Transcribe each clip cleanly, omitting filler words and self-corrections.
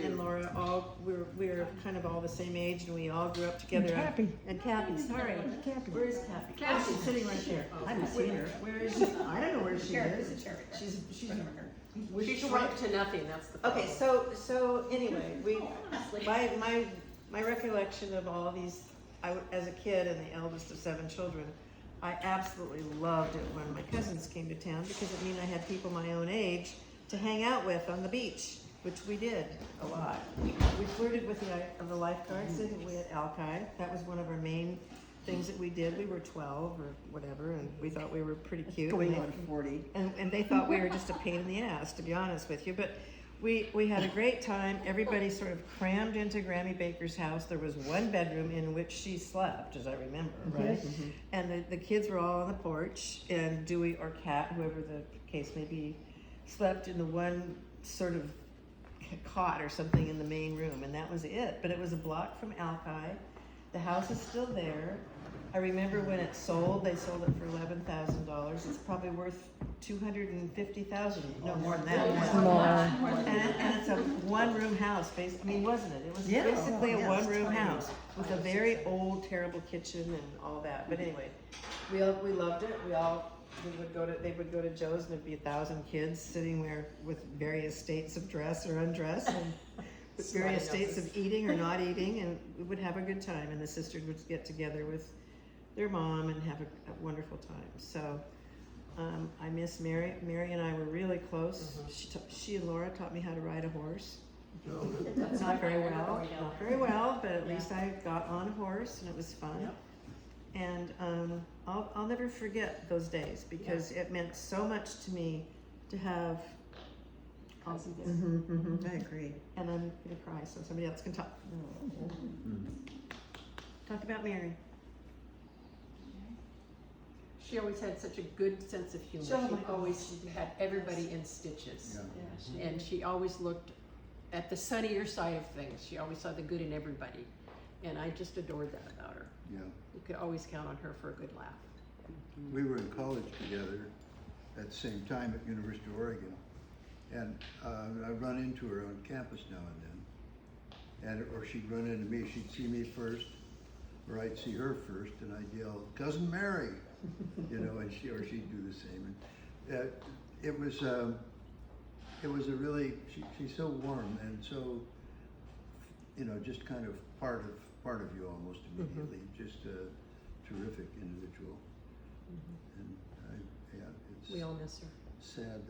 and Laura we're kind of all the same age, and we all grew up together. And Cappy, sorry. Cappy. Where is Cappy? Cappy's sitting right there. I haven't seen her. Where is she? I don't know where she is. She's She shrunk to nothing, that's the problem. okay. So anyway, my recollection of all these, as a kid and the eldest of 7 children, I absolutely loved it when my cousins came to town, because it meant I had people my own age to hang out with on the beach, which we did a lot. We flirted with the lifeguards, didn't we, at Alki? That was one of our main things that we did. We were 12 or whatever, and we thought we were pretty cute. Going on 40. And they thought we were just a pain in the ass, to be honest with you. But we had a great time. Everybody sort of crammed into Grammy Baker's house. There was one bedroom in which she slept, as I remember, right? Mm-hmm. And the kids were all on the porch, and Dewey or Kat, whoever the case may be, slept in the one sort of cot or something in the main room, and that was it. But it was a block from Alki. The house is still there. I remember when it sold, they sold it for $11,000. It's probably worth $250,000, no more than that. More. And it's a one-room house, basically. I mean, wasn't it? It was basically a one-room house with a very old, terrible kitchen and all that. But anyway, we loved it. They would go to Joe's, and there'd be 1,000 kids sitting there with various states of dress or undress, and with various states of eating or not eating, and we would have a good time. And the sisters would get together with their mom and have a wonderful time. So I miss Mary. Mary and I were really close. She and Laura taught me how to ride a horse. Not very well, but at least I got on a horse, and it was fun. Yep. And I'll never forget those days, because it meant so much to me to have Ozzy there. I agree. And I'm gonna cry, so somebody else can talk. Talk about Mary. She always had such a good sense of humor. Oh my She always had everybody in stitches. And she always looked at the sunnier side of things. She always saw the good in everybody. And I just adored that about her. Yeah, You could always count on her for a good laugh. we were in college together at the same time at University of Oregon, and I run into her on campus now and then, or she'd run into me. She'd see me first, or I'd see her first, and I'd yell, "Cousin Mary," and she'd do the same. And it was a really she's so warm and so just kind of part of you almost immediately. Just a terrific individual. And it's We all miss her. sad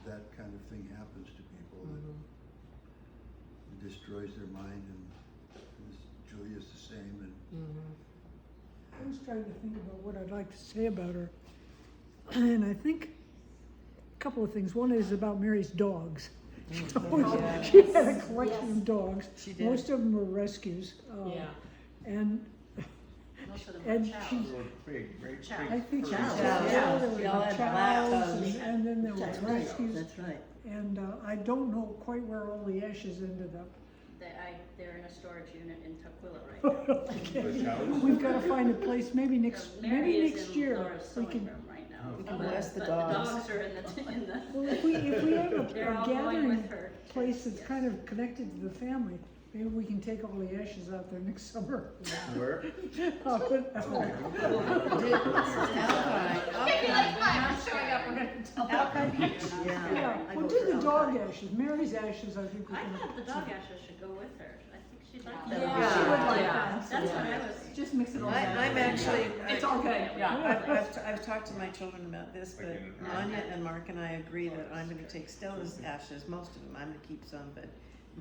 that kind of thing happens to people. That destroys their mind, and Julia's the same. And I was trying to think about what I'd like to say about her. And I think a couple of things. One is about Mary's dogs. She had a collection of dogs. She did. Most of them were rescues. And Most of them and are chows. she, Great. I think she Chows. there were We all had chows, chows. and then there were That's right. rescues. That's right. And I don't know quite where all the ashes ended up. They're in a storage unit in Tukwila right now. Okay. We've got to find a place. Maybe next Mary is in year Laura's we sewing can. room right now. We can bless the dogs. The dogs are in the Well, if we have they're a all going gathering with her. place that's kind of connected to the family, maybe we can take all the ashes out there next summer. Where? Up at- Yeah, I well, go do for the dog outside. ashes. Mary's ashes, I think we I can. thought the dog ashes should go with her. I think she'd like that. Yeah, she would like that. That's what I was. Just mix it all I'm actually. It's okay, I've talked to my children about this, but Anya and Mark and I agree that I'm gonna take Stella's ashes, most of them, I'm gonna keep some, but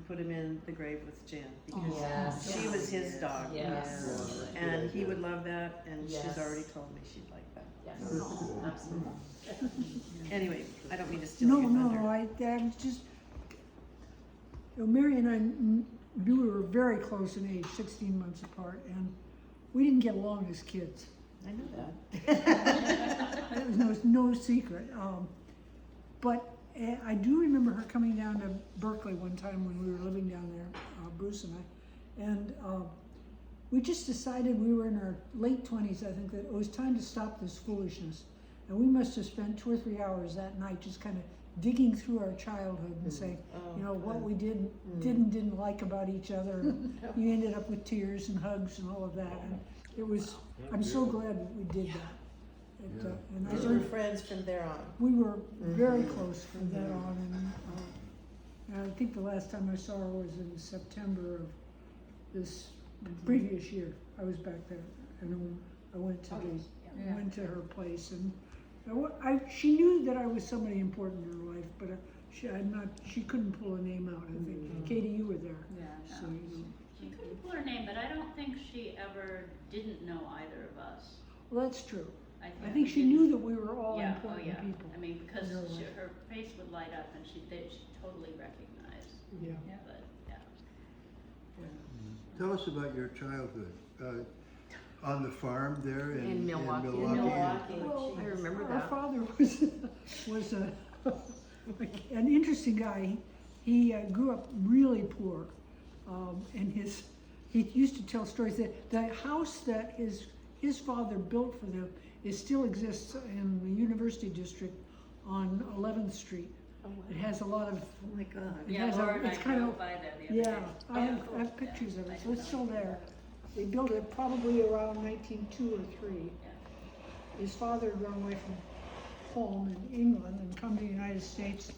put them in the grave with Jen, because she was his dog. Yes. And he would love that, and she's Yes. already told me she'd like that. Yes, absolutely. Anyway, I don't mean to steal No, your thunder. no, I was just, Mary and I knew we were very close in age, 16 months apart, and we didn't get along as kids. I know that. It was no secret. But I do remember her coming down to Berkeley one time when we were living down there, Bruce and I, and we just decided, we were in our late 20s, I think, that it was time to stop this foolishness. And we must have spent 2 or 3 hours that night just kind of digging through our childhood and saying, you know, what we didn't like about each other. You ended up with tears and hugs and all of that. And it was, I'm so glad that we did that. And I We were learned, friends from there on. we were very close from that on. And I think the last time I saw her was in September of this previous year. I was back there, and then I went to went to her place, and she knew that I was somebody important in her life, but she couldn't pull a name out. I think Katie, you were there, Yeah, so you know. she couldn't pull her name, but I don't think she ever didn't know either of us. Well, that's true. I we think she didn't- knew that we were all Yeah, important people. I mean, because in her life. her face would light up and she totally recognized, Yeah. but, yeah. Tell us about your childhood, on the farm there In Milwaukee. In Milwaukee. Well, I remember our that. father was an interesting guy. He grew up really poor, and he used to tell stories that the house that his father built for them still exists in the University District on 11th Street. It has a lot of, Oh my God. it Yeah, has Laura and I it's kind drove of, by there the other yeah, day. I have pictures of it, so it's still there. They built it probably around 1902 or 3. His father had run away from home in England and come to the United States,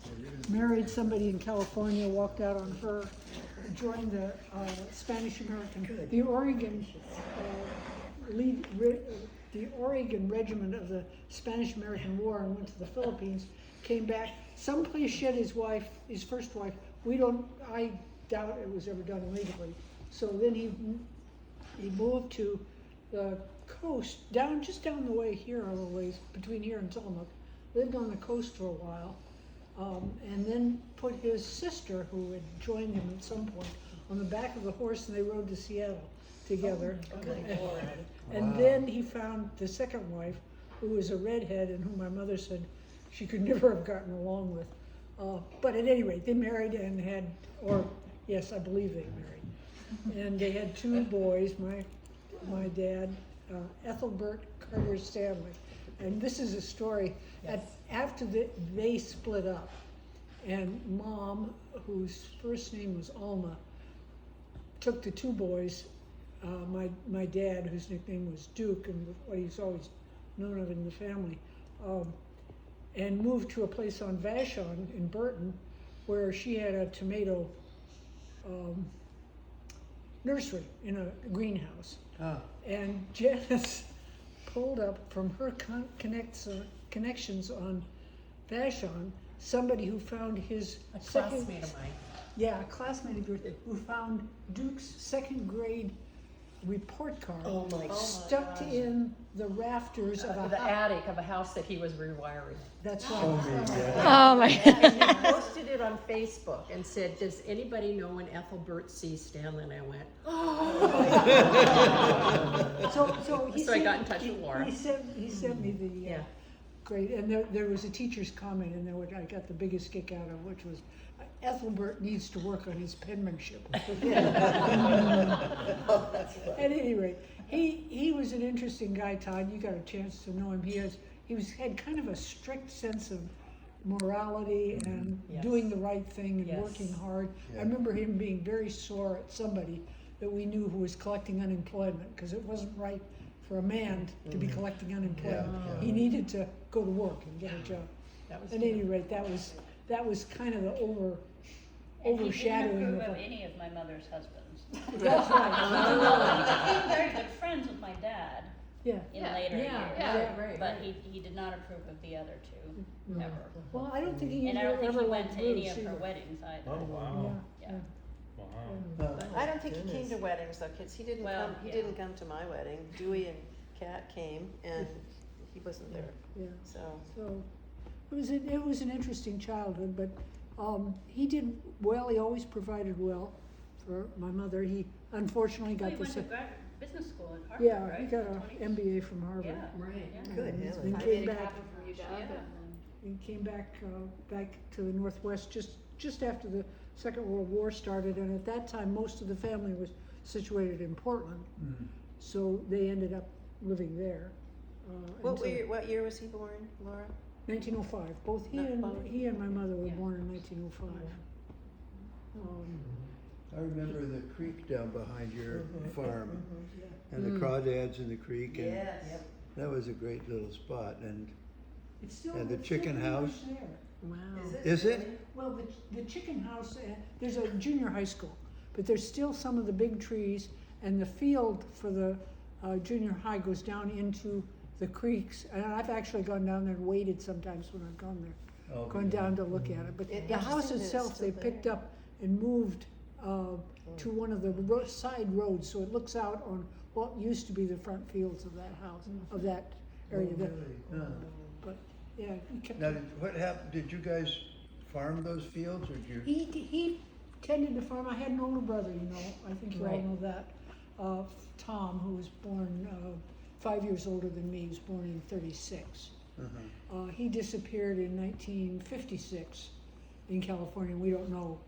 married somebody in California, walked out on her, joined the Spanish American, the Oregon the Oregon Regiment of the Spanish American War, and went to the Philippines. Came back, someplace shed his first wife. I doubt it was ever done legally. So then he moved to the coast, just down the way here, a little ways, between here and Tillamook. Lived on the coast for a while, and then put his sister, who had joined him at some point, on the back of the horse, and they rode to Seattle together. And then he found the second wife, who was a redhead, and whom my mother said she could never have gotten along with. But at any rate, they married and had, yes, I believe they married. And they had 2 boys, my dad, Ethelbert Carter Stanley. And this is a story, after they split up, and Mom, whose first name was Alma, took the 2 boys, my dad, whose nickname was Duke, and what he's always known of in the family, and moved to a place on Vashon in Burton, where she had a tomato nursery in a greenhouse. And Janice pulled up from her connections on Vashon somebody who found his A classmate of mine. Yeah, a classmate of yours who found Duke's 2nd grade report card stuck in the rafters of The a house. attic of a house that he was rewiring. That's right. Oh my. And he posted it on Facebook and said, "Does anybody know an Ethelbert C. Stanley?" And I went, So he So I sent- got in touch with Laura. He sent me the Yeah. great, and there was a teacher's comment in there which I got the biggest kick out of, which was, Ethelbert needs to work on his penmanship. At any rate, he was an interesting guy, Todd. You got a chance to know him. He had kind of a strict sense of morality and Yes. doing the right thing and Yes. working hard. Yeah. I remember him being very sore at somebody that we knew who was collecting unemployment, because it wasn't right for a man to be collecting unemployment. Yeah. He needed to go to work and get a job. that was At any rate, that was kind of the And he overshadowing didn't of approve of it. any of my mother's husbands. That's right. He became very good friends with my dad Yeah. in later years. right. But he did not approve of the other 2, No. ever. Well, I don't think he And I don't ever think he went liked to any Bruce of her either. weddings either. Oh, wow. Yeah. Yeah. Wow. I don't think he came to weddings though, kids. He didn't Well, come. He yeah. didn't come to my wedding. Dewey and Kat came, and he wasn't there. Yeah. So So it was an interesting childhood, but he did well. He always provided well for my mother. He unfortunately Well, got he went this. to business school at Harvard, Yeah, right? he got In the an 20s? MBA from Harvard. Yeah. Right. Yeah. Good, And Helen. then came back. Yeah, and then- He came back to the Northwest just after the Second World War started, and at that time most of the family was situated in Portland, so they ended up living there. what until- year was he born, Laura? 1905. Both Not both. he and my mother were Yeah. born in 1905. I remember the creek down behind your farm, and Mm. the crawdads in the creek, and Yes. that was a great little spot, and It's still And the it's still chicken pretty much house? there. Wow. is it? Well, the chicken house, there's a junior high school, but there's still some of the big trees, and the field for the junior high goes down into the creeks. And I've actually gone down there and waded sometimes when I've gone there, Oh, gone down to look at it. But It- the house interesting that it's itself, still they picked there. up and moved to one of the side roads, so it looks out on what used to be the front fields of that house, of that area. Oh, really? Huh. But yeah, he kept. Now, what happened, did you guys farm those fields, or did you? He tended to farm. I had an older brother, you know. I think you all Right. know that. Tom, who was born 5 years older than me. He was born in 36. He disappeared in 1956 in California. We don't know.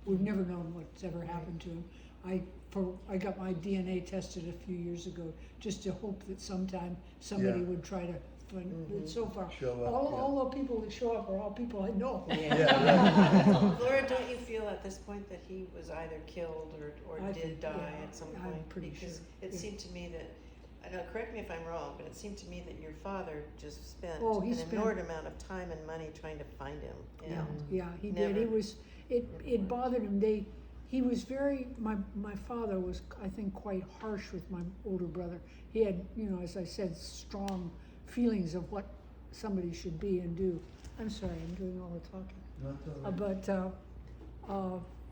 We've never known what's ever happened to him. I got my DNA tested a few years ago just to hope that sometime somebody Yeah. would try to find. But so far, Show up, all, yeah. all the people that show up are all people I know. Yeah, Laura, don't you feel at this point that he was either killed or I did think, die yeah, at some I'm point? pretty Because sure, it yeah. seemed to me that, I know, correct me if I'm wrong, but it seemed to me that your father just spent Oh, he an spent- inordinate amount of time and money trying to find him. Yeah, And yeah, he did. Never. It bothered him. He was very, my father was, I think, quite harsh with my older brother. He had, you know, as I said, strong feelings of what somebody should be and do. I'm sorry, I'm doing all the talking.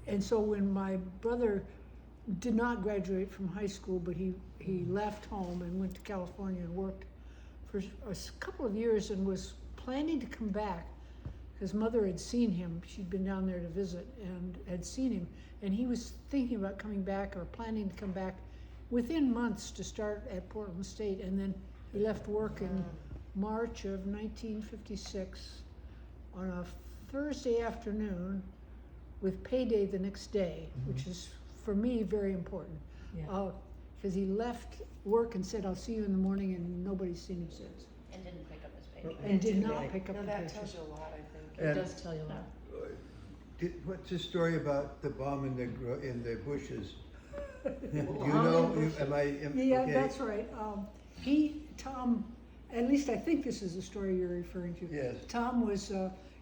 And so when my brother did not graduate from high school, but he left home and went to California and worked for a couple of years and was planning to come back. His mother had seen him. She'd been down there to visit and had seen him. And he was thinking about coming back or planning to come back within months to start at Portland State. And then he left work in March of 1956 on a Thursday afternoon with payday the next day, which is, for me, very important. Because he left work and said, "I'll see you in the morning," and nobody's seen him since. And didn't pick up his paycheck. And did not pick up No, the that paycheck. tells you a lot, I think. And does tell you that. what's the story about the bomb in the bushes? You know, Yeah, okay. that's right. Tom, at least I think this is the story you're referring to. Yes. Tom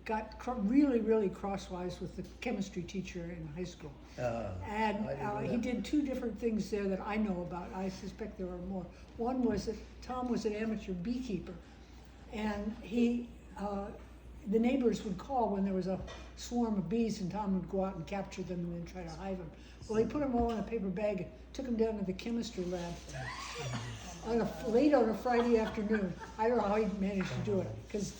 got really, really crosswise with the chemistry teacher in high school. And I didn't know he that. did two different things there that I know about. I suspect there are more. One was that Tom was an amateur beekeeper, and the neighbors would call when there was a swarm of bees, and Tom would go out and capture them and then try to hive them. Well, he put them all in a paper bag and took them down to the chemistry lab late on a Friday afternoon. I don't know how he managed to do it, because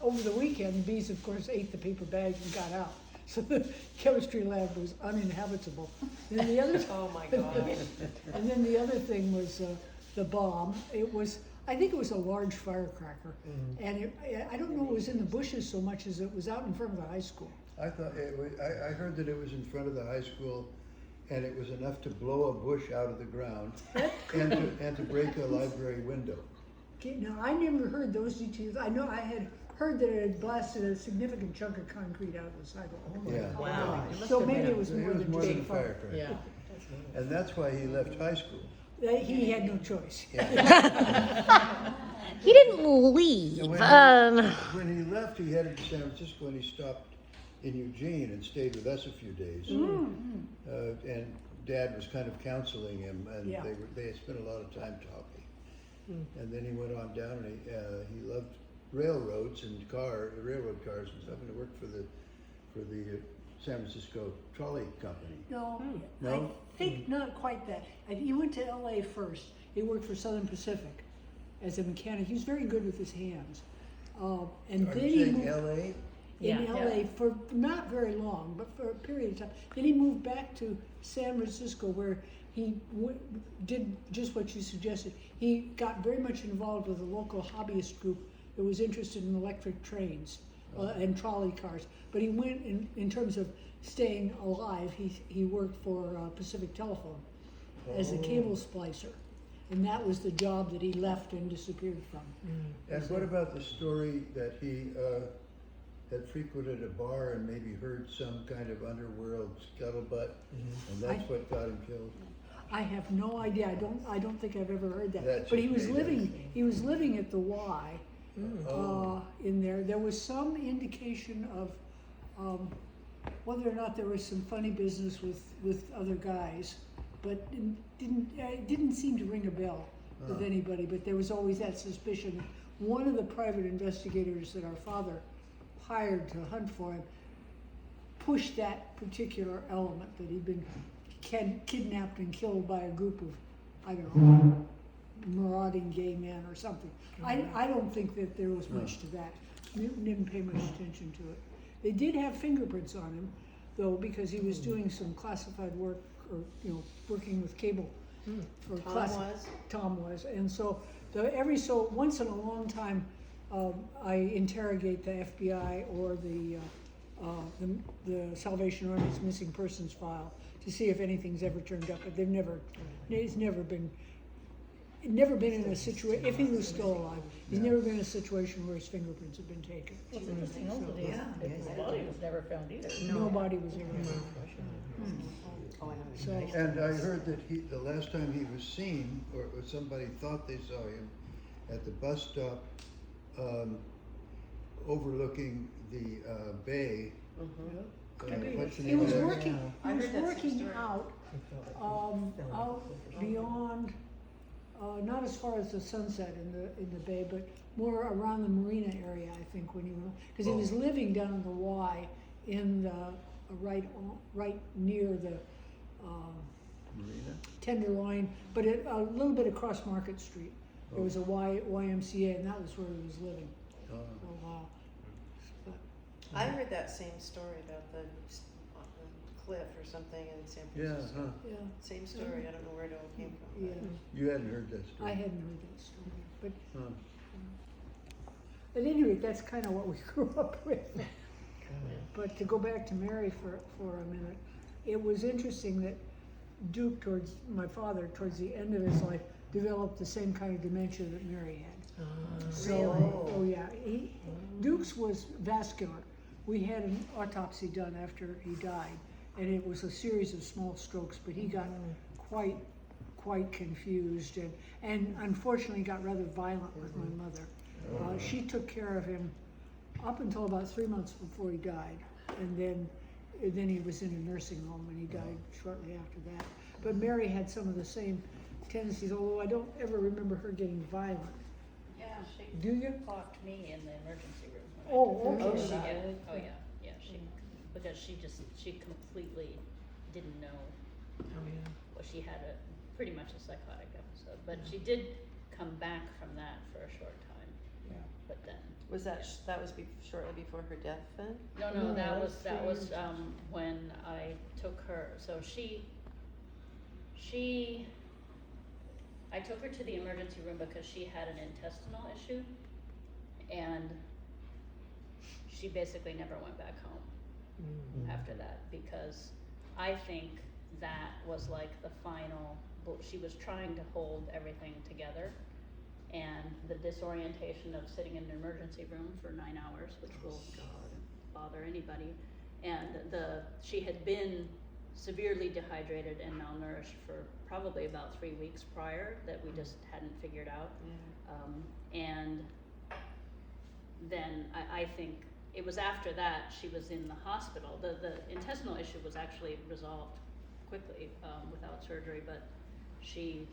over the weekend, the bees, of course, ate the paper bags and got out. So the chemistry lab was uninhabitable. And then the other, Oh, my God. and then the other thing was the bomb. I think it was a large firecracker, and I don't know it was in the bushes so much as it was out in front of the high school. I thought it was, I heard that it was in front of the high school, and it was enough to blow a bush out of the ground and to break a library window. Okay, now I never heard those details. I know I had heard that it had blasted a significant chunk of concrete out of the sidewalk. Yeah. Wow. So maybe it was It more was than more just than a a fire. firecracker. Yeah. And that's why he left high school. He had no choice. He didn't leave. And when he left, he headed to San Francisco, and he stopped in Eugene and stayed with us a few days. And Dad was kind of counseling him, and Yeah. they had spent a lot of time talking. And then he went on down, and he loved railroads and railroad cars and stuff, and he worked for the San Francisco Trolley Company. No, No? I think not quite that. He went to LA first. He worked for Southern Pacific as a mechanic. He was very good with his hands. And Are then you he saying moved L.A.? in Yeah. LA for not very long, but for a period of time. Then he moved back to San Francisco, where he did just what you suggested. He got very much involved with a local hobbyist group that was interested in electric trains and trolley cars. But he went in terms of staying alive. He worked for Pacific Telephone as a cable splicer, and that was the job that he left and disappeared from. And what about the story that he had frequented a bar and maybe heard some kind of underworld scuttlebutt, and that's what got him killed? I have no idea. I don't think I've ever heard that. That's But he just was made up. living at the Y, Oh. in there. There was some indication of whether or not there was some funny business with other guys, but it didn't seem to ring a bell with anybody. But there was always that suspicion. One of the private investigators that our father hired to hunt for him pushed that particular element, that he'd been kidnapped and killed by a group of, I don't know, marauding gay men or something. I don't think that there was much to that. Didn't pay much attention to it. They did have fingerprints on him, though, because he was doing some classified work, or working with cable for Tom was, and so once in a long time, I interrogate the FBI or the Salvation Army's missing persons file to see if anything's ever turned up, but it's never been in a situation, if he was still alive, he's never been in a situation where his fingerprints have been taken. It's interesting also that his body was never found either. Nobody was ever found. So, And I heard that the last time he was seen, or somebody thought they saw him at the bus stop overlooking the bay. What's the he name of was that? working, I he was heard that working story. out beyond, not as far as the sunset in the bay, but more around the marina area, I think, when he went, because he was living down in the Y in the, right near the, Marina? Tenderloin, but a little bit across Market Street. There was a YMCA, and that was where he was living Oh. for a while. But, I heard that same story about the cliff or something in San Yeah, Francisco. huh. yeah, Same story, I don't know where it all came from. yeah, You hadn't heard that story? I hadn't heard that story, but Huh. at any rate, that's kind of what we grew up with. But to go back to Mary for a minute, it was interesting that Duke, my father, towards the end of his life, developed the same kind of dementia that Mary had. So, oh yeah, Duke's was vascular. We had an autopsy done after he died, and it was a series of small strokes, but he got quite confused and unfortunately got rather violent with my mother. She took care of him up until about 3 months before he died, and then he was in a nursing home, and he died shortly after that. But Mary had some of the same tendencies, although I don't ever remember her getting violent. Yeah, she Do you? clocked me in the emergency room. when I Oh, took her. okay. She did. Oh, yeah, yeah, because she completely didn't know. Well, she had pretty much a psychotic episode, but she did come back from that for a short time. Yeah. But then, was that shortly before her death then? No, No, that that's was 3 years. when I took her. So I took her to the emergency room because she had an intestinal issue, and she basically never went back home after that, because I think that was like the final. She was trying to hold everything together, and the disorientation of sitting in an emergency room for 9 hours, which will bother anybody, and she had been severely dehydrated and malnourished for probably about 3 weeks prior that we just hadn't figured out. And then I think it was after that she was in the hospital. The intestinal issue was actually resolved quickly without surgery, but she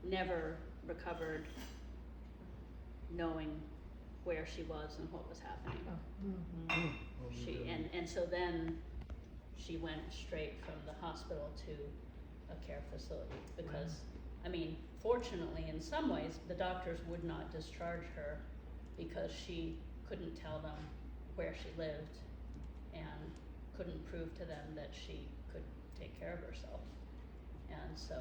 never recovered knowing where she was and what was happening. And so then she went straight from the hospital to a care facility because, I mean, fortunately in some ways the doctors would not discharge her because she couldn't tell them where she lived and couldn't prove to them that she could take care of herself. And so,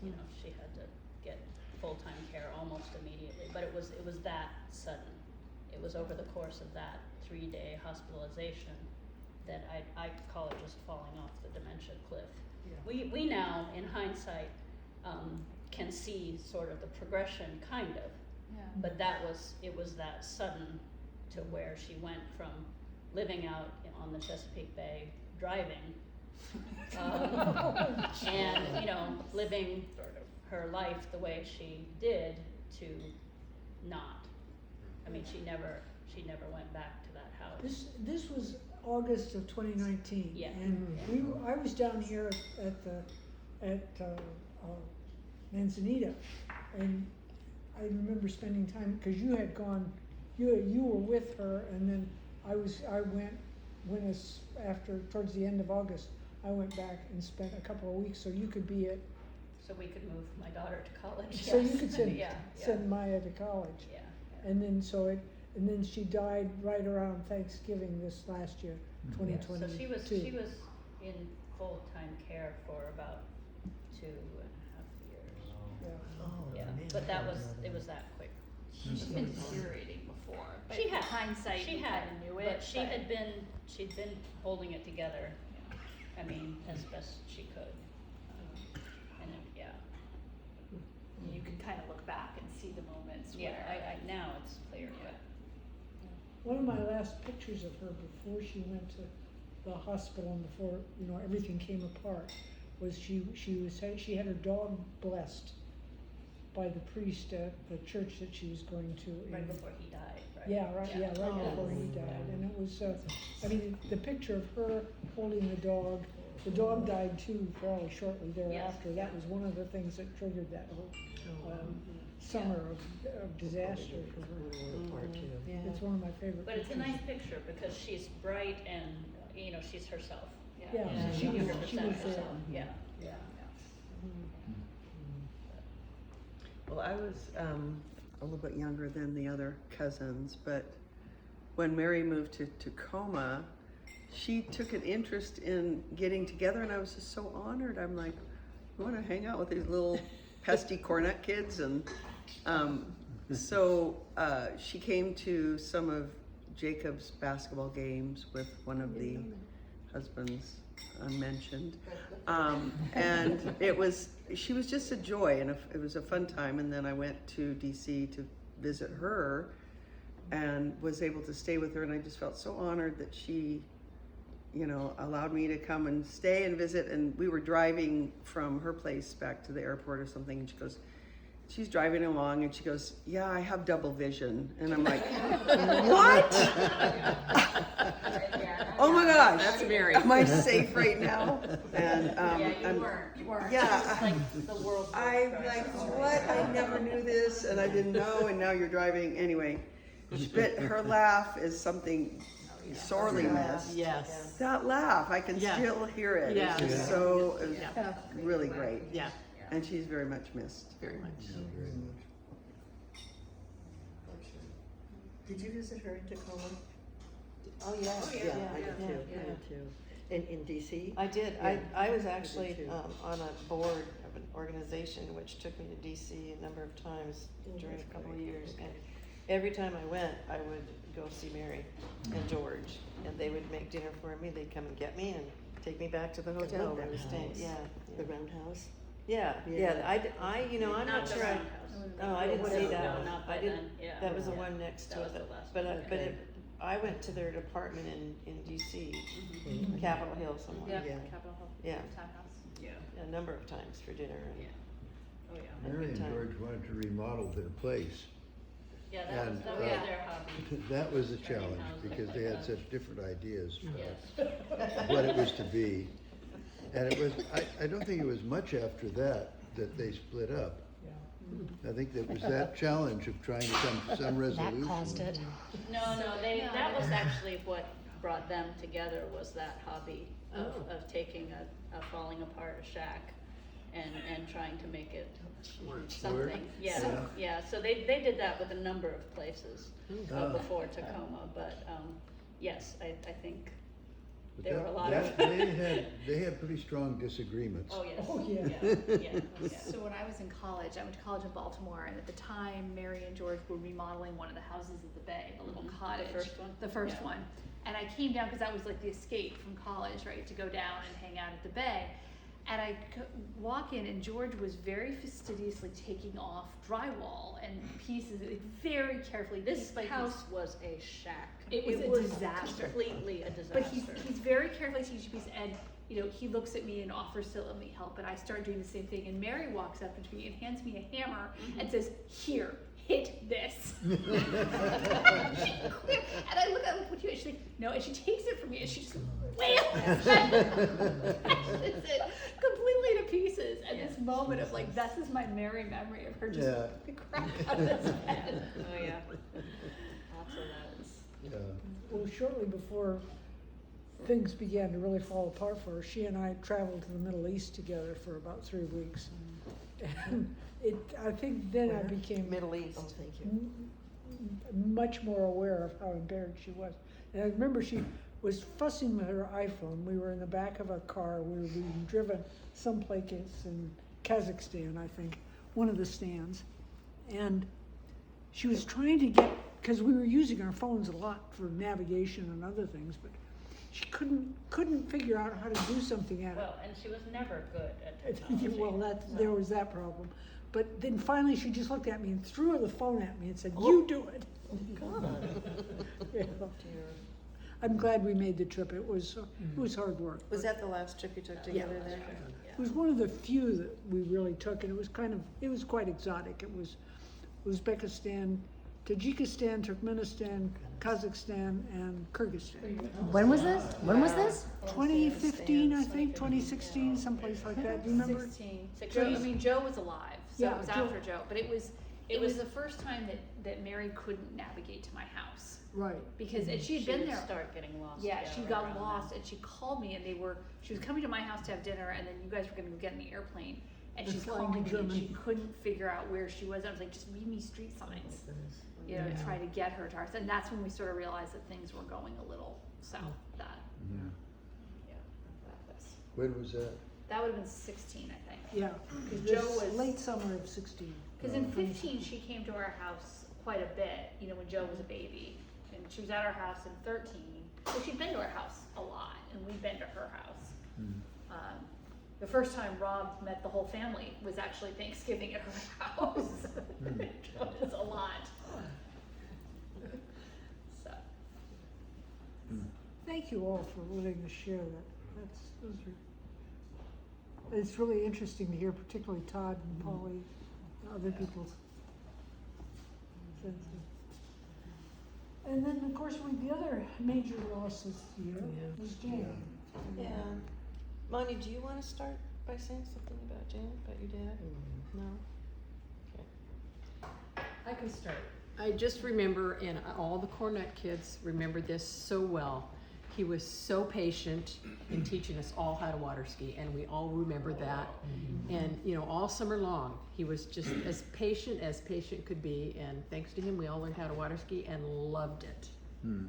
you know, she had to get full-time care almost immediately, but it was that sudden. It was over the course of that 3-day hospitalization that I call it just falling off the dementia cliff. Yeah. We now, in hindsight, can see sort of the progression, kind of. Yeah. But it was that sudden to where she went from living out on the Chesapeake Bay, driving, and, you know, living her life the way she did, to not. I mean, she never went back to that house. This was August of 2019. Yeah. And I was down here at Manzanita, and I remember spending time, because you had gone, you were with her, and then I went, after, towards the end of August, I went back and spent a couple of weeks, so you could be at, So we could move my daughter to college. so you yes. could send, Yeah, send Maya to college. yeah. And then and then she died right around Thanksgiving this last year, 2022. So she was in full-time care for about 2.5 years. Yeah. Oh, Yeah, man. but it was that quick. She's been deteriorating before, but She in had. hindsight, She we had, kinda knew but it. she'd been holding it together, I mean, as best she could. And yeah, you can kind of look back and see the moments yeah, where. now it's clear, but. One of my last pictures of her before she went to the hospital and before, you know, everything came apart, was she had her dog blessed by the priest at the church that she was going to. Right before he died, right? Yeah, right before he died, and it was, I mean, the picture of her holding the dog died too fairly shortly thereafter. That was one of the things that triggered that whole, summer of disaster for her. It's one of my favorite But it's a pictures. nice picture because she's bright and, you know, she's herself. Yeah, she was 100% there. herself, yeah. Well, I was a little bit younger than the other cousins, but when Mary moved to Tacoma, she took an interest in getting together, and I was just so honored. I'm like, I want to hang out with these little pesty cornet kids, and so she came to some of Jacob's basketball games with one of the husbands unmentioned, and she was just a joy, and it was a fun time. And then I went to DC to visit her and was able to stay with her, and I just felt so honored that she, you know, allowed me to come and stay and visit. And we were driving from her place back to the airport or something, and she's driving along and she goes, "Yeah, I have double vision." And I'm like, "What?" Oh my gosh, That's Mary. am I safe right now? And You weren't. yeah. It's like the world. I'm like, what? I never knew this, and I didn't know, and now you're driving. Anyway, but her laugh is something sorely missed. Yes. That laugh, I can Yeah. still hear it. Yeah. It's just it was Yeah. really great. Yeah, And she's very much missed. very much. Very much. Did you visit her in Tacoma? Oh, yeah. I did too. I did too. In DC? I did. Yeah. I was actually too. on a board of an organization which took me to DC a number of times during a couple of years. And every time I went, I would go see Mary and George, and they would make dinner for me. They'd come and get me and take me back to the hotel where I was staying. Yeah. The roundhouse? Yeah. You know, I'm not sure. Oh, I didn't see that No, one. not I by didn't. then, yeah. That was the one next That to was it. the last But one. I went to their department in DC, Capitol Hill somewhere. Yeah, Capitol Hill. Yeah. Townhouse. Yeah, A number of times for dinner. And, yeah. Oh, yeah. Had a Mary good and time. George wanted to remodel their place. Yeah, that was And, their hobby. That was a Tiny challenge house, because like they had that. such different ideas Yes. about what it was to be. And it was, I don't think it was much after that they split up. I think that was that challenge of trying to come to some resolution. No, that was actually what brought them together, was that hobby of taking a falling apart shack and trying to make it something. Yeah, so they did that with a number of places before Tacoma, but yes, I think But there were a lot that- they had pretty strong disagreements. oh yes. Oh, yeah. Yeah. So when I was in college, I went to college in Baltimore, and at the time, Mary and George were remodeling one of the houses at the Bay, the little cottage. The first one? The first Yeah. one. And I came down, because that was like the escape from college, right, to go down and hang out at the Bay. And I walk in, and George was very fastidiously taking off drywall and pieces, like, very carefully. This piece by house piece. was a shack. It was a disaster. Completely a disaster. But he's very carefully taking each piece, and you know, he looks at me and offers to let me help, and I start doing the same thing. And Mary walks up to me and hands me a hammer and says, "Here, hit this." And I look at her, "What do you?" And she's like, "No," and she takes it from me and she just whams it completely to pieces. And this moment of like, this is my Mary memory of her just the crap out of this bed. Oh yeah. Lots of those. Well, shortly before things began to really fall apart for her, she and I traveled to the Middle East together for about 3 weeks. And I think then I became Middle East. Oh, thank you. much more aware of how impaired she was. And I remember she was fussing with her iPhone. We were in the back of a car. We were being driven someplace in Kazakhstan, I think, one of the stands. And she was trying to get, because we were using our phones a lot for navigation and other things, but she couldn't figure out how to do something at it. Well, and she was never good at technology. Well, there was that problem. But then finally she just looked at me and threw the phone at me and said, "You do it." Yeah. I'm glad we made the trip. It was hard work. Was that the last trip you took together there? It was one of the few that we really took, and it was quite exotic. It was Uzbekistan, Tajikistan, Turkmenistan, Kazakhstan, and Kyrgyzstan. When was this? 2015, I think, 2016, someplace like that. Do you remember? 16. Joe was alive, so Yeah, it was Joe- after Joe. But it was the first time that Mary couldn't navigate to my house Right. because and she had She been would there. start getting lost. Yeah, she got around lost, then. and she called me, and she was coming to my house to have dinner, and then you guys were going to go get in the airplane, and And she's flying calling to me, and she Germany. couldn't figure out where she was. I was like, just read me street signs, you know, to try to get her to our house. And that's when we sort of realized that things were going a little south. When was that? That would have been 16, I think. Yeah. Because Joe was late summer of 16. Because in 15, she came to our house quite a bit, you know, when Joe was a baby. And she was at our house in 13. So she'd been to our house a lot, and we'd been to her house. The first time Rob met the whole family was actually Thanksgiving at her house. It was a lot. So, Thank you all for letting us share that. It's really interesting to hear, particularly Todd and Polly, other people's senses. And then, of course, the other major loss this year was Jane. Yeah. Monty, do you want to start by saying something about Jane, about your dad? No? I can start. I just remember, and all the Cornett kids remember this so well. He was so patient in teaching us all how to water ski, and we all remember that. And you know, all summer long, he was just as patient could be. And thanks to him, we all learned how to water ski and loved it. Yeah,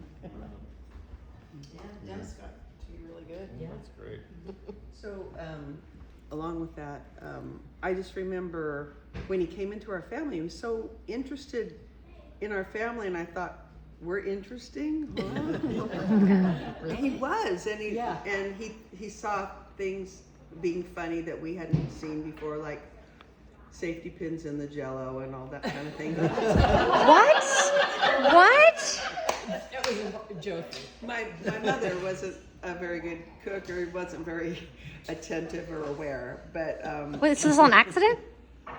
Dennis got to be really good. Yeah. That's great. So, along with that, I just remember when he came into our family, he was so interested in our family, and I thought, we're interesting? Huh? He was, and he saw things being funny that we hadn't seen before, like safety pins in the Jell-O and all that kind of thing. What? That was a joke. My mother wasn't a very good cook, or wasn't very attentive or aware, but Wait, this is on accident?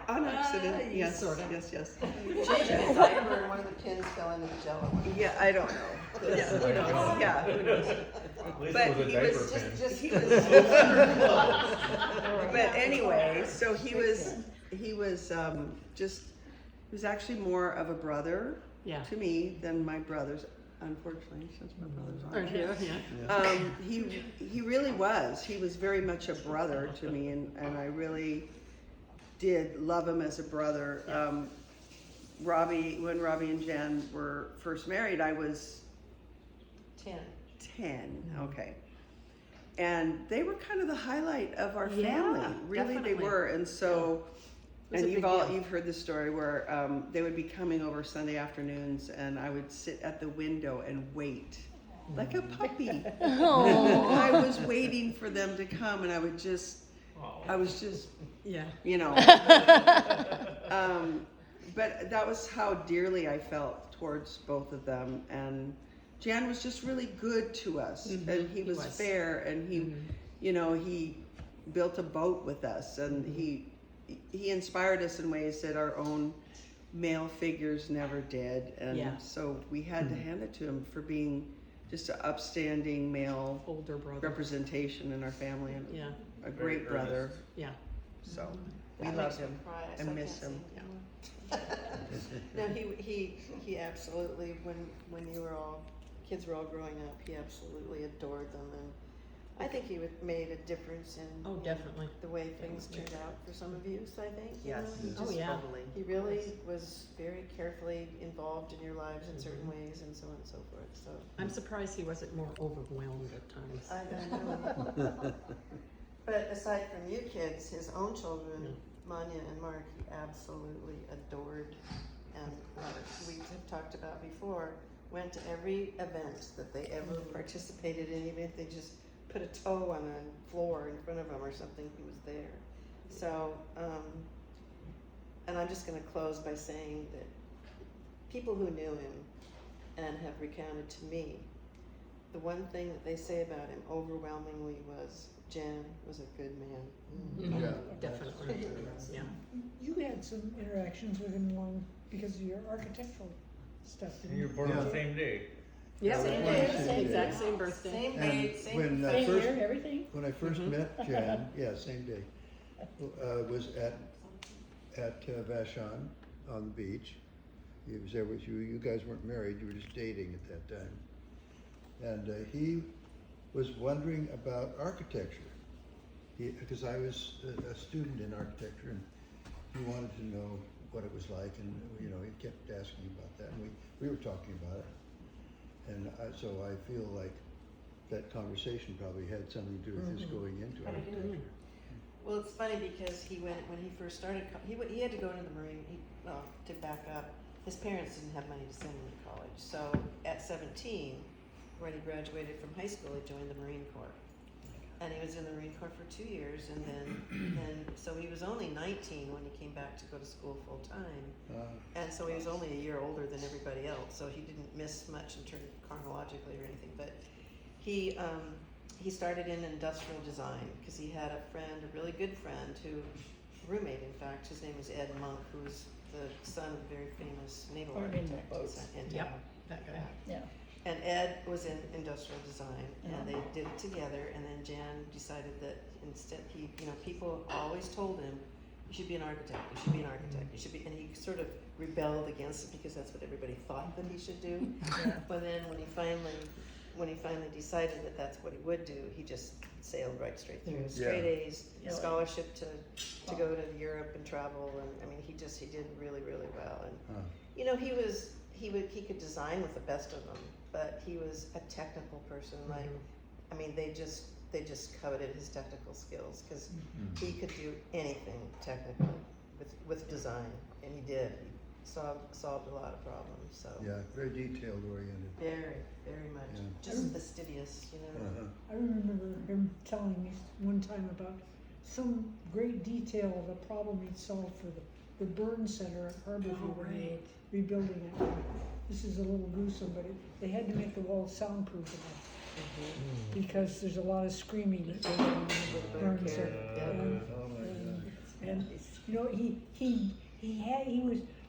on accident, yes, sort of. yes. Changing a diaper and one of the pins fell into the Jell-O. Yeah, I don't know. Yeah, who knows? At least But it was a he diaper was pin. he was. But anyway, so he was actually more of a brother Yeah. to me than my brothers. Unfortunately, since my brothers aren't. Yeah. He really was. He was very much a brother to me, and I really did love him as a brother. When Robbie and Jan were first married, I was 10, okay. And they were kind of the highlight of our family. Really, definitely. they were. And so, It was a and big deal. you've heard the story where they would be coming over Sunday afternoons, and I would sit at the window and wait, like a puppy. Oh. I was waiting for them to come, and I would just I was just, Yeah. you know. But that was how dearly I felt towards both of them, and Jan was just really good to us, and he was fair, and he, you know, he built a boat with us, and he inspired us in ways that our own male figures never did, and Yeah. so we had to hand it to him for being just an upstanding male Older brother. representation in our family, and Yeah. a great brother. Yeah. So we That love makes me him cry, so and I miss can't him. say anymore. No, he absolutely, when you were all, kids were all growing up, he absolutely adored them, and I think he made a difference in Oh, definitely. the way things turned out for some of you, so I think, you Yes. know, he Oh, just, yeah. Totally. he really was very carefully involved in your lives in certain ways and so on and so forth, so. I'm surprised he wasn't more overwhelmed at times. I know. But aside from you kids, his own children, Manya and Mark, he absolutely adored. And we have talked about before, went to every event that they ever participated in, even if they just put a toe on a floor in front of them or something, he was there. So, and I'm just gonna close by saying that people who knew him and have recounted to me, the one thing that they say about him overwhelmingly was, Jan was a good man. Mhm. Yeah. Definitely. Yeah. You had some interactions with him along because of your architectural stuff, didn't And you you? were born on the same day. Yeah, Same day, day, same exact day. same birthday. Same And date, same. when, Same first- year, everything? When I first met Jan, yeah, same day, was at Vashon on the beach. He was there with you. You guys weren't married. You were just dating at that time. And he was wondering about architecture. Because I was a student in architecture, and he wanted to know what it was like, and you know, he kept asking about that, and we were talking about it. And so I feel like that conversation probably had something to do with his going into architecture. Well, it's funny because when he first started, he had to go to the Marine, well, to back up, his parents didn't have money to send him to college. So at 17, when he graduated from high school, he joined the Marine Corps. And he was in the Marine Corps for 2 years, and then so he was only 19 when he came back to go to school full time. And so he was only a year older than everybody else, so he didn't miss much in terms of chronologically or anything. But he started in industrial design because he had a friend, a really good friend, roommate in fact, his name was Ed Monk, who's the son of a very famous naval Oh, you mean architect boats. in town. Yep, that guy. Yeah. And Ed was in industrial design, and they did it together. And then Jan decided that instead, people always told him, "You should be an architect. You should be an architect. You should be." And he sort of rebelled against it because that's what everybody thought that he should do. But then when he finally decided that that's what he would do, he just sailed right straight through. Straight A's, Yeah. scholarship to go to Europe and travel, and I mean, he did really, really well. And you know, he could design with the best of them, but he was a technical person. Like, I mean, they just coveted his technical skills because he could do anything technical with design, and he did. He solved a lot of problems. So Yeah, very detailed oriented. very, very much, Yeah. just fastidious, you know. I remember him telling me one time about some great detail of a problem he'd solved for the burn center at Harborview when they were rebuilding it. This is a little gruesome, but they had to make the walls soundproof enough because there's a lot of screaming that goes on in the burn center. And you know,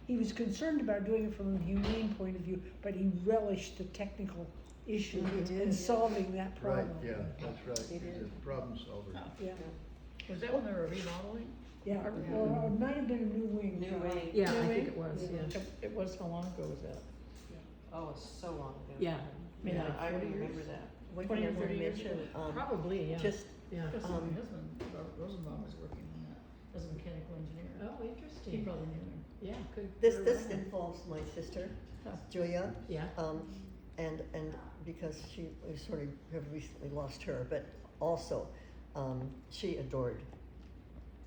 he was concerned about doing it from a humane point of view, but he relished the technical issue in solving that Right, problem. yeah, that's right. He's a problem solver. Yeah. Was that when they were remodeling? Yeah, or it might have been a new wing. New wing. Yeah, I Really? think it was, yeah. It was, how long ago was that? Oh, so long ago. Yeah, Maybe Yeah, like I 40 remember years? that. One 20 thing I or want 30 to years mention, probably, yeah. just, Yeah. Because my husband, Robert Rosenbaum, was working on that as a mechanical engineer. Oh, He interesting. probably knew him. Yeah, good. this good this record. involves my sister, Huh. Julia, Yeah. and because we sort of have recently lost her, but also, she adored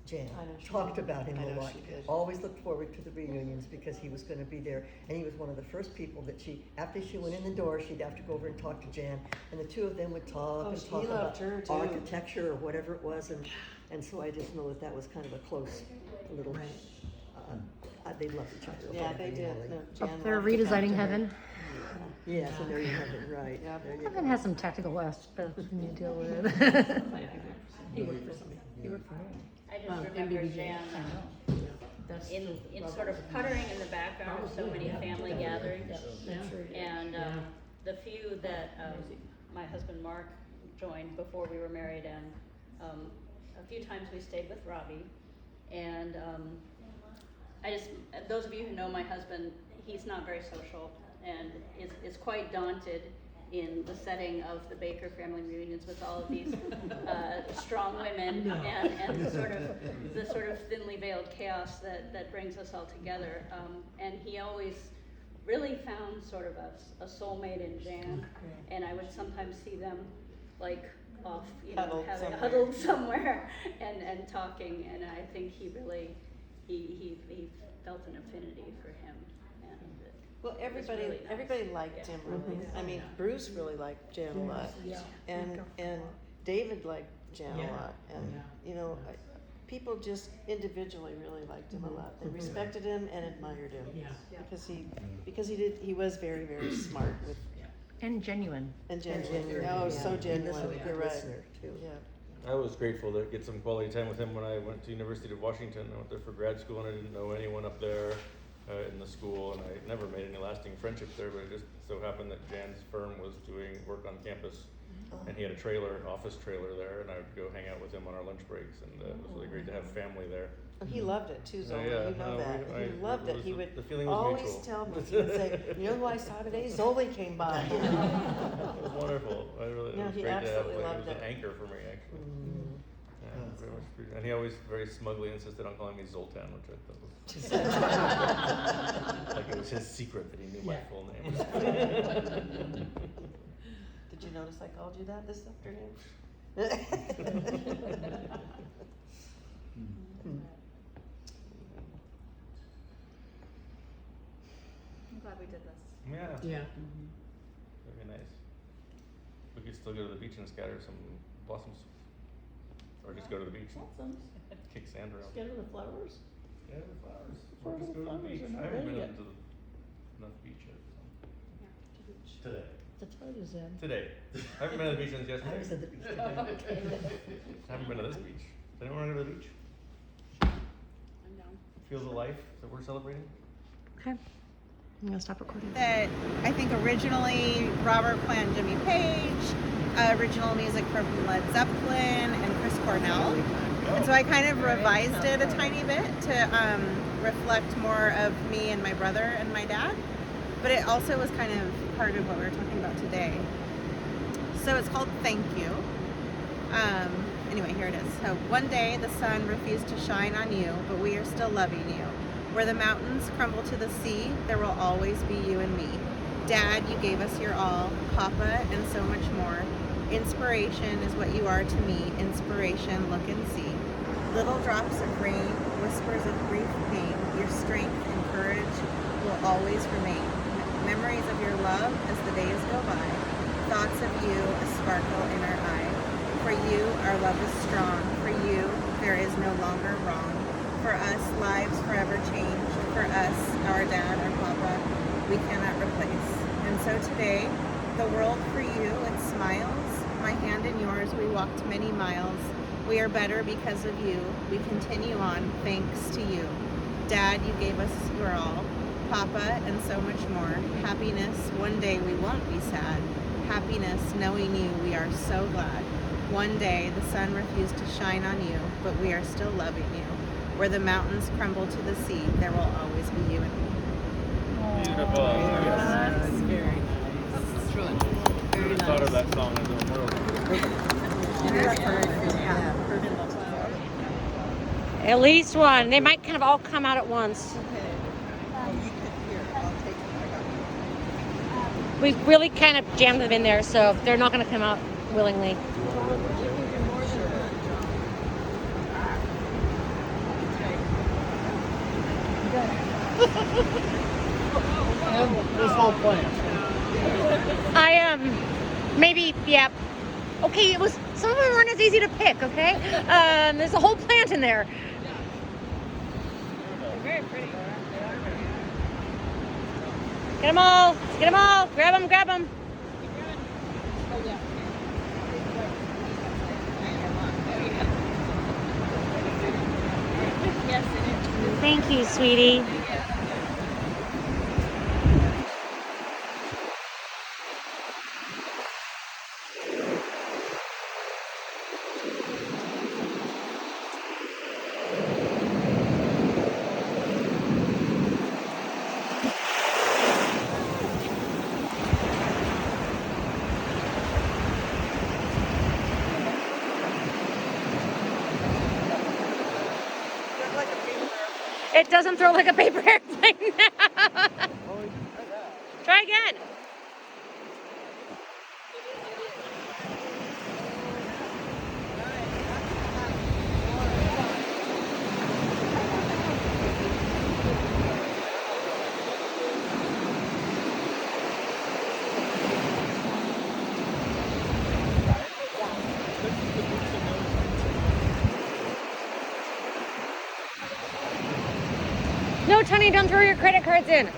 Jan, I know she talked did. about him I a know lot. she did. Always looked forward to the reunions because he was gonna be there. And he was one of the first people that after she went in the door, she'd have to go over and talk to Jan. And the two of them would talk Oh, and he talk loved about her, too. architecture or whatever it was. And so I just know that was kind of a close little, they loved each other. Yeah, they did. No, Jan They're loved to talk to redesigning her. heaven. Yes, and there you have it, right. Yeah. There you Heaven go. has some technical aspects we need to deal with. He worked for somebody. He worked for me. I just remember MBBJ. Jan I know. That's in the- sort of puttering in the background of so many family gatherings. And the few that my husband Mark joined before we were married, and a few times we stayed with Robbie. And those of you who know my husband, he's not very social and is quite daunted in the setting of the Baker family reunions with all of these strong women and the sort of thinly veiled chaos that brings us all together. And he always really found sort of a soulmate in Jan, and I would sometimes see them like off, huddled somewhere and talking, and I think he really he felt an affinity for him. And Well, everybody, really nice. everybody liked him really. I mean, Bruce really liked Jan a lot, and David liked Jan a lot, and you know, people just individually really liked him a lot. They respected him and admired him because he was very, very smart with And genuine. and genuine. Genuine, Oh, yeah. so And genuine. a good You're right. listener, too. Yeah. I was grateful to get some quality time with him when I went to University of Washington. I went there for grad school and I didn't know anyone up there in the school, and I never made any lasting friendships there, but it just so happened that Jan's firm was doing work on campus, and he had a office trailer there, and I would go hang out with him on our lunch breaks, and it was really great to have family there. Oh, he loved it too, Zola. yeah, You know no, that. I- He loved it. was- He would the feeling was always mutual. tell me. He would say, "You know who I saw today? Zoli came by." It was wonderful. No, It was he great to have. absolutely It loved was an it. anchor for me, actually. Yeah, very much appreciated. And he always very smugly insisted on calling me Zoltan, which I thought was like it was his secret that he knew my full name. Did you notice I called you that this afternoon? I'm glad we did this. Yeah, Yeah. very nice. We could still go to the beach and scatter some blossoms, or just go to the beach and kick sand around. Scatter the flowers. Yeah, the flowers. Or Flowers just go to the are beach. not I haven't ready been yet. to enough beach yet. So. Today. The tide is in. Today. I haven't been to the beach since I was yesterday. at the beach today. I haven't been to this beach. Does anyone want to go to the beach? I'm down. Feel the life that we're celebrating? Okay. I'm gonna stop recording. That I think originally Robert planned Jimmy Page, original music from Led Zeppelin and Chris Cornell. And so I kind of revised it a tiny bit to reflect more of me and my brother and my dad. But it also was kind of part of what we were talking about today. So it's called Thank You. Anyway, here it is. So one day the sun refused to shine on you, but we are still loving you. Where the mountains crumble to the sea, there will always be you and me. Dad, you gave us your all, Papa, and so much more. Inspiration is what you are to me. Inspiration, look and see. Little drops of rain, whispers of brief pain. Your strength and courage will always remain. Memories of your love as the days go by. Thoughts of you, a sparkle in our eye. For you, our love is strong. For you, there is no longer wrong. For us, lives forever changed. For us, our dad, our papa, we cannot replace. And so today, the world for you, it smiles. My hand in yours, we walked many miles. We are better because of you. We continue on thanks to you. Dad, you gave us your all. Papa, and so much more. Happiness, one day we won't be sad. Happiness, knowing you, we are so glad. One day the sun refused to shine on you, but we are still loving you. Where the mountains crumble to the sea, there will always be you and me. Beautiful. That's very nice. That's really very I thought of that song as a memorial. At least one. They might kind of all come out at once. We really kind of jammed them in there, so they're not going to come out willingly. And this whole plant. Maybe, yeah. Okay, some of them weren't as easy to pick, okay? There's a whole plant in there. They're very pretty. Get them all. Get them all. Grab them, grab them. Yes, it is. Thank you, sweetie. It doesn't throw like a paper airplane now. Try again. No, Tony, don't throw your credit cards in.